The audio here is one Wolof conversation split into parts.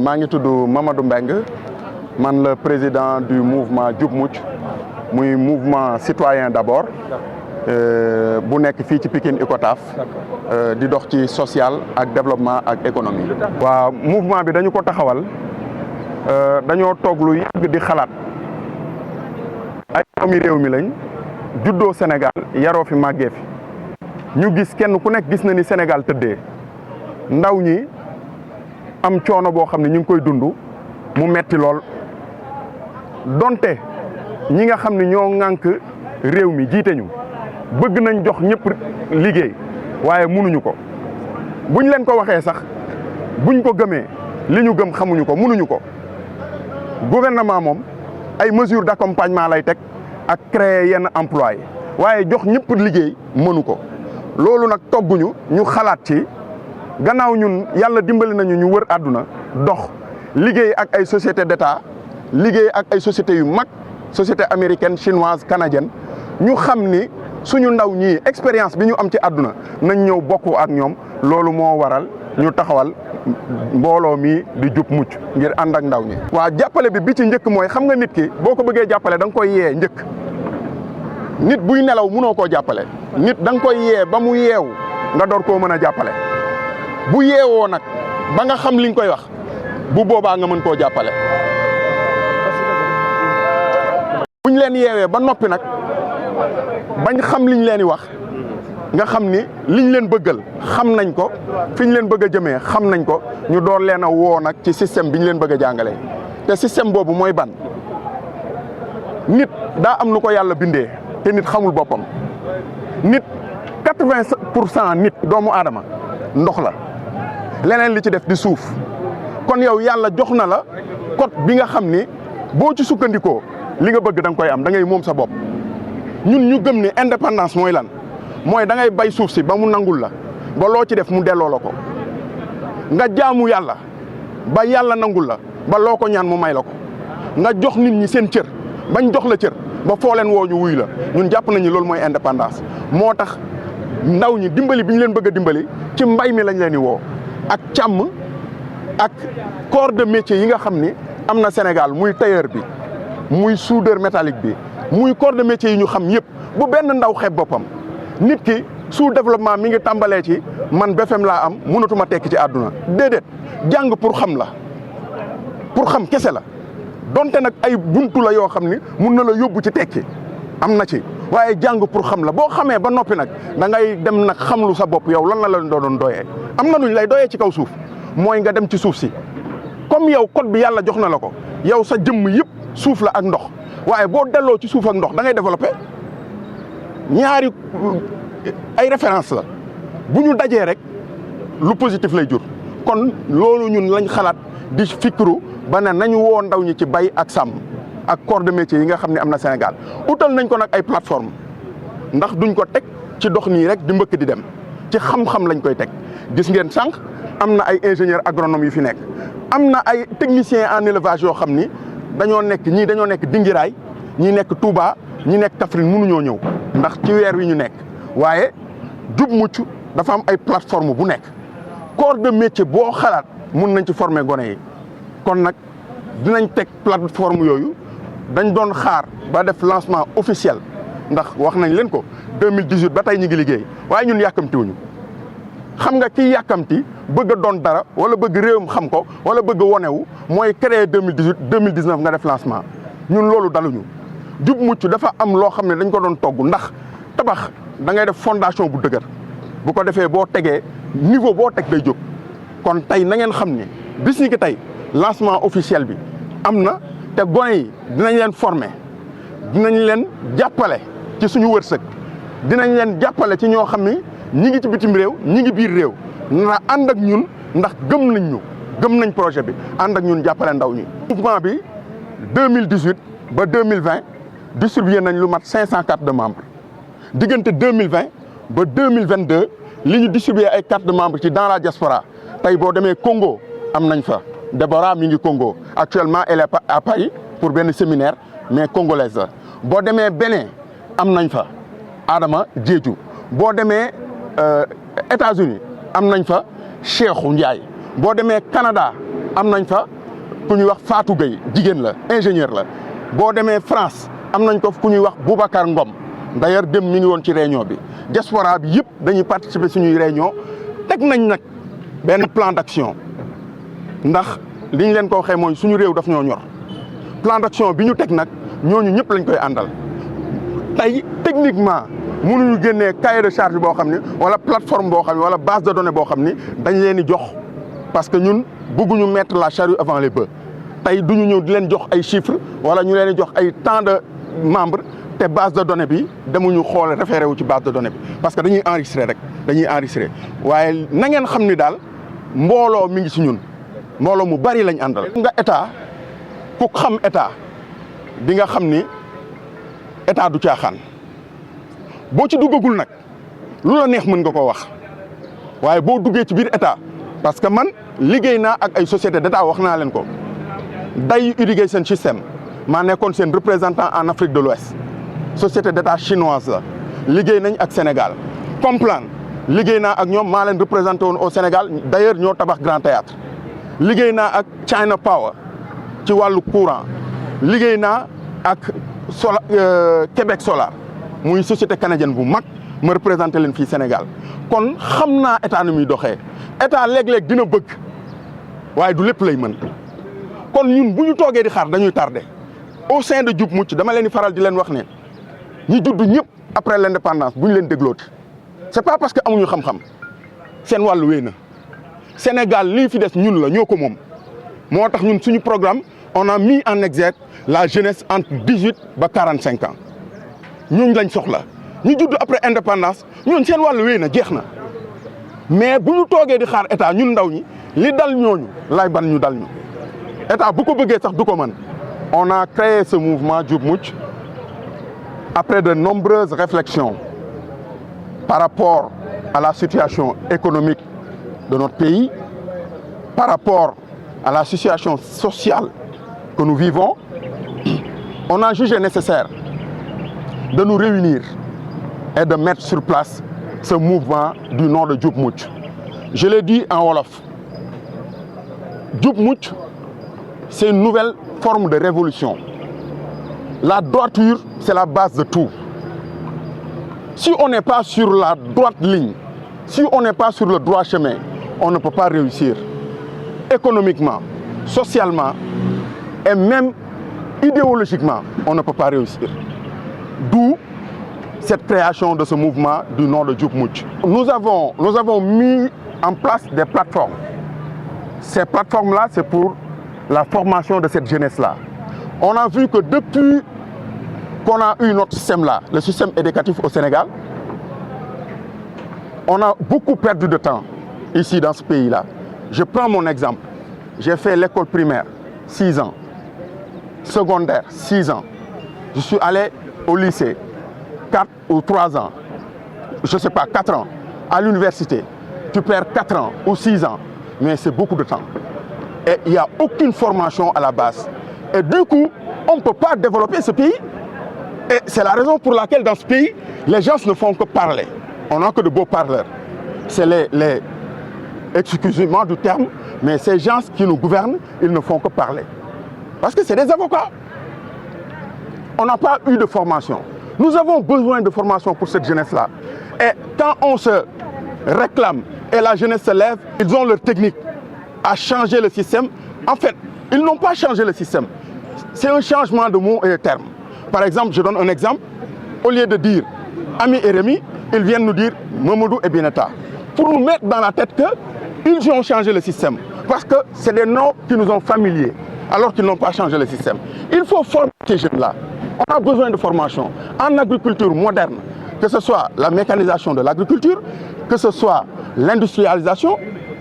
maa ngi tudd Mamadou Mbengue man le président du mouvement Jub Mucc muy mouvement citoyen d'abord bu nekk fii ci Pikine Icotaf di dox ci social ak développement ak économie. waaw mouvement bi dañu ko taxawal dañoo toog lu yàgg di xalaat ay doomi réew mi lañ juddoo Sénégal yaroo fi màggee fi ñu gis kenn ku nekk gis na ni Sénégal tëddee ndaw ñi am coono boo xam ne ñu ngi koy dund mu metti lool donte ñi nga xam ne ñoo ŋànk réew mi jiite ñu bëgg nañ jox ñëpp liggéey waaye mënuñu ko buñ leen ko waxee sax buñ ko gëmee li ñu gëm xamuñu ko mënuñu ko gouvernement moom ay mesures d'accompagnement lay teg ak créer yenn emploi waaye jox ñëpp liggéey mënu ko loolu nag togguñu ñu xalaat ci gannaaw ñun yàlla dimbali nañu ñu wër àdduna dox liggéey ak ay société d'État liggéey ak ay sociétés yu mag société américaine chinoise canadienne ñu xam ni suñu ndaw ñii expérience bi ñu am ci àdduna nañ ñëw bokk ak ñoom loolu moo waral ñu taxawal mbooloo mi di Jub Mucc ngir ànd ak ndaw ñi. waa jàppale bi ci njëkk mooy xam nga nit ki boo ko bëggee jàppale da nga koy yee njëkk nit buy nelaw mënoo koo jàppale nit da nga koy yee ba mu yeewu nga door koo mën a jàppale bu yeewoo nag ba nga xam li nga koy wax bu boobaa nga mën koo jàppale. buñ leen yeewee ba noppi nag bañ xam liñ leen di wax nga xam ni liñ leen bëggal xam nañ ko fiñ leen bëgg a jëmee xam nañ ko ñu door leen a woo nag ci système bi ñu leen bëgg a jàngalee te système boobu mooy ban nit daa am nu ko yàlla bindee te nit xamul boppam nit 80% nit doomu aadama ndox la leneen li ci def di suuf kon yow yàlla jox na la code bi nga xam ni boo ci sukkandikoo li nga bëgg da nga koy am da ngay moom sa bopp ñun ñu gëm ni indépendance mooy lan mooy da ngay bay suuf si ba mu nangul la ba loo ci def mu delloo la ko nga jaamu yàlla ba yàlla nangul la ba loo ko ñaan mu may la ko nga jox nit ñi seen cër bañ jox la cër ba foo leen woo ñu wuy la ñun jàpp nañu loolu mooy indépendance moo tax ndaw ñi dimbali bi ñu leen bëgg a dimbali ci mbay mi lañ leen di woo ak càmm ak corps de métier yi nga xam ni am na Sénégal muy tailleur bi muy soudeur métallique bi muy corps de métier yi ñu xam yëpp bu benn ndaw xeeb boppam nit ki sous-développement mi ngi tàmbalee ci man BFEM laa am mënatuma tekki ci àdduna déedéet jàng pour xam la pour xam kese la donte nag ay buntu la yoo xam ni mun na la yóbbu ci tekki am na ci waaye jàng pour xam la boo xamee ba noppi nag da ngay dem nag xamlu sa bopp yow lan la leen doon doyee am na nuñ lay doyee ci kaw suuf mooy nga dem ci suuf si comme yow code bi yàlla jox na la ko yow sa jëmm yëpp suuf la ak ndox waaye boo delloo ci suuf ak ndox da ngay développé ñaari ay référence la bu ñu dajee rek lu positif lay jur kon loolu ñun lañ xalaat di fikru ba ne nañu woo ndaw ñi ci bay ak sàmm ak corps de métier yi nga xam ne am na Sénégal utal nañ ko nag ay plateforme ndax duñ ko teg ci dox nii rek di mbëkk di dem ci xam-xam lañ koy teg gis ngeen sànq am na ay ingénieur agronome yu fi nekk am na ay technicien en élevage yoo xam ni dañoo nekk Dingiraay ñi nekk Touba ñi nekk Kaffrine mënuñoo ñëw ndax ci weer wi ñu nekk waaye Jub Mucc dafa am ay plateforme bu nekk corps de métier boo xalaat mun nañ ci former gone yi kon nag dinañ teg plateforme yooyu dañ doon xaar ba def lancement officiel ndax wax nañ leen ko 2018 ba tey ñu ngi liggéey waaye ñun yàkkamtiwuñu xam nga kii yàkkamti bëgg a doon dara wala bëgg réewam xam ko wala bëgg a wonewu mooy créer 2018 2019 nga def lancement ñun loolu daluñu Jub Mucc dafa am loo xam ne dañ ko doon togg ndax tabax da ngay def fondation bu dëgër bu ko defee boo tegee niveau boo teg day jóg kon tey na ngeen xam ni bis ñi ki tey lancement officiel bi am na te gone yi dinañ leen former dinañ leen jàppale ci suñu wërsëg dinañ leen jàppale ci ñoo xam ni ñi ngi ci bitim réew ñi ngi biir réew na ànd ak ñun ndax gëm nañ projet bi ànd ak ñun jàppale ndaw ñi. mouvement bi 2018 ba 2020 distribué nañ lu mat 500 cartes de membres diggante 2020 ba 2022 li ñu distribué ay cartes de membres ci dans la diaspora tey boo demee Congo am nañ fa Déborah mi ngi Congo actuellement elle est à Paris pour benn séminaire mais congolaise la boo demee Bénin am nañ fa Adama Diédhiou boo demee États-Unis am nañ fa Cheikhou Ndiaye boo demee Canada am nañ fa ku ñuy wax Fatou Gueye jigéen la ingénieur la boo demee France am nañ ko ku ñuy wax Boubacar Ngom d'ailleurs dem mi ngi woon ci réunion bi diaspora bi yëpp dañuy participer suñuy réunion teg nañ nag benn plan d'action ndax li ñu leen ko waxee mooy suñu réew daf ñoo ñor plan d'action bi ñu teg nag ñooñu ñëpp lañ koy àndal tey techniquement mënuñu génnee cahier de charge boo xam ne wala plateforme boo xam ne wala base de données boo xam ni dañ leen di jox parce que ñun bëgguñu mettre la charrue avant les bœufs tey duñu ñëw di leen jox ay chiffres wala ñu leen di jox ay tant de membres te base de données bi demuñu xool référé wu ci base de données bi parce que dañuy enregistrer rek dañuy enregistrer waaye na ngeen xam ni daal mbooloo mi ngi ci ñun mbooloo mu bari lañ àndal. nga état ku xam état di nga xam ni état du caaxaan boo ci duggagul nag lu la neex mën nga koo wax waaye boo duggee ci biir état parce que man liggéey naa ak ay société d'état wax naa leen ko Day Irrigation System maa nekkoon seen représentant en Afrique de l'Ouest société d'état chinoise la liggéey nañ ak Sénégal Complan liggéey naa ak ñoom maa leen représenté woon au Sénégal d'ailleurs ñoo tabax Grand Théâtre liggéey naa ak China Power ci wàllu courant liggéey naa ak Québec Solar muy société canadienne bu mag ma représenté leen fii Sénégal kon xam naa état ni muy doxee état léeg-léeg dina bëgg waaye du lépp lay mën kon ñun bu ñu toogee di xaar dañuy tardé au sein de Jub Mucc dama leen di faral di leen wax ne ñi judd ñëpp après l'indépendance bu ñu leen déglooti c'est pas parce que amuñu xam-xam seen wàllu wéy na Sénégal lii fi des ñun la ñoo ko moom moo tax ñun suñu programme on a mis en exergue la jeunesse entre 18 ba 45 ans ñooñu lañ soxla ñu judd après indépendance ñun seen wàllu wéy na jeex na mais bu ñu toogee di xaar état ñun ndaw ñi li dal ñooñu lay ban ñu dal ñu état bu ko bëggee sax du ko mën. On a créé ce mouvement Jub Mucc après de nombreuses réflexions par rapport à la situation économique de notre pays, par rapport à la situation sociale que nous vivons. On a jugé nécessaire de nous réunir et de mettre sur place ce mouvement du nom de Jub Mucc. Je l'ai dit en wolof. Jub Mucc, c'est une nouvelle forme de révolution. La droiture, c'est la base de tout. Si on n'est pas sur la droite ligne, si on n'est pas sur le droit chemin, on ne peut pas réussir. Économiquement, socialement et même idéologiquement, on ne peut pas réussir. D'où cette création de ce mouvement du nom de Jub Mucc. Nous avons mis en place des plateformes. Ces plateformes-là, c'est pour la formation de cette jeunesse-là. On a vu que depuis qu'on a eu notre système-là, le système éducatif au Sénégal, on a beaucoup perdu de temps ici dans ce pays-là. Je prends mon exemple. J'ai fait l'école primaire, 6 ans. Secondaire, 6 ans. Je suis allé au lycée, 4 ou 3 ans. Je ne sais pas, 4 ans. À l'université, tu perds 4 ans ou 6 ans. Mais c'est beaucoup de temps. Et il n'y a aucune formation à la base. Et du coup, on ne peut pas développer ce pays. Et c'est la raison pour laquelle dans ce pays, les gens ne font que parler. On n'a que de beaux parleurs. C'est excusez-moi du terme, mais ces gens qui nous gouvernent, ils ne font que parler. Parce que c'est des avocats. On n'a pas eu de formation. Nous avons besoin de formation pour cette jeunesse-là. Et quand on se réclame et la jeunesse se lève, ils ont leur technique à changer le système. En fait, ils n'ont pas changé le système. C'est un changement de mots et de termes. Par exemple, je donne un exemple. Au lieu de dire Ami et Rémi, ils viennent nous dire Mamadou et Bieneta. Pour nous mettre dans la tête qu'ils ont changé le système. Parce que c'est des noms qui nous sont familiers, alors qu'ils n'ont pas changé le système. Il faut former ces jeunes-là. On a besoin de formation en agriculture moderne, que ce soit la mécanisation de l'agriculture, que ce soit l'industrialisation,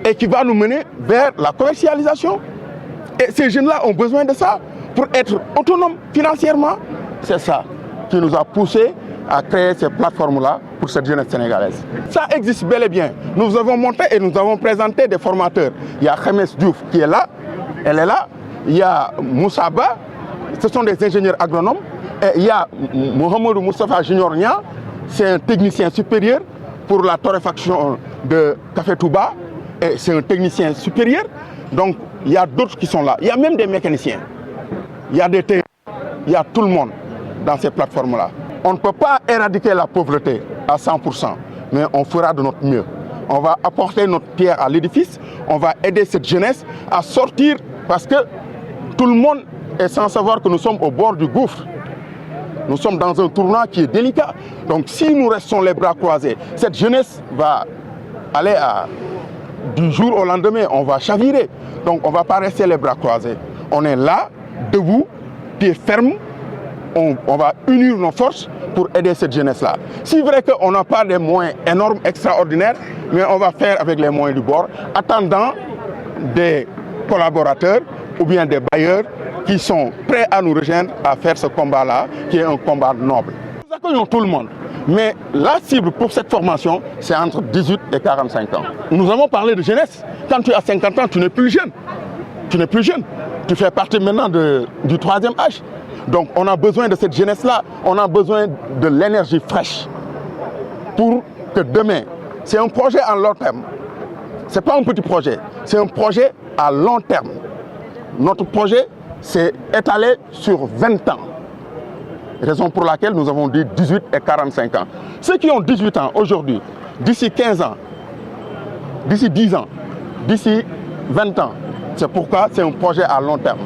et qui va nous mener vers la commercialisation. Et ces jeunes-là ont besoin de ça pour être autonomes financièrement. C'est ça qui nous a poussé à créer ces plateformes-là pour cette jeunesse sénégalaise. Ça existe bel et bien. Nous avons monté et nous avons présenté des formateurs. Il y a Khemes Diouf qui est là, elle est là. Il y a Moussa Ba, ce sont des ingénieurs agronomes. Et il y a Mohamedou Moustapha Junior Nia, c'est un technicien supérieur pour la torréfaction de Café Touba. Et c'est un technicien supérieur. Donc, il y a d'autres qui sont là. Il y a même des mécaniciens. Il y a des terrains. Il y a tout le monde dans ces plateformes-là. On ne peut pas éradiquer la pauvreté à 100%, mais on fera de notre mieux. On va apporter notre pierre à l'édifice. On va aider cette jeunesse à sortir parce que tout le monde est sans savoir que nous sommes au bord du gouffre. Nous sommes dans un tournant qui est délicat. Donc si nous restons les bras croisés, cette jeunesse va aller du jour au lendemain, on va chavirer. Donc on ne va pas rester les bras croisés. On est là, debout, pieds fermes. On va unir nos forces pour aider cette jeunesse-là. C'est vrai qu'on n'a pas des moyens énormes, extraordinaires, mais on va faire avec les moyens du bord, attendant des collaborateurs ou bien des bailleurs qui sont prêts à nous rejoindre à faire ce combat-là, qui est un combat noble. Nous accueillons tout le monde, mais la cible pour cette formation, c'est entre 18 et 45 ans. Nous avons parlé de jeunesse. Quand tu as 50 ans, tu n'es plus jeune. Tu n'es plus jeune. Tu fais partie maintenant du troisième âge. Donc on a besoin de cette jeunesse-là, on a besoin de l'énergie fraîche pour que demain, c'est un projet à long terme. Ce n'est pas un petit projet, c'est un projet à long terme. Notre projet s'est étalé sur 20 ans. Raison pour laquelle nous avons dit 18 et 45 ans. Ceux qui ont 18 ans aujourd'hui, d'ici 15 ans, d'ici 10 ans, d'ici 20 ans, c'est pourquoi c'est un projet à long terme.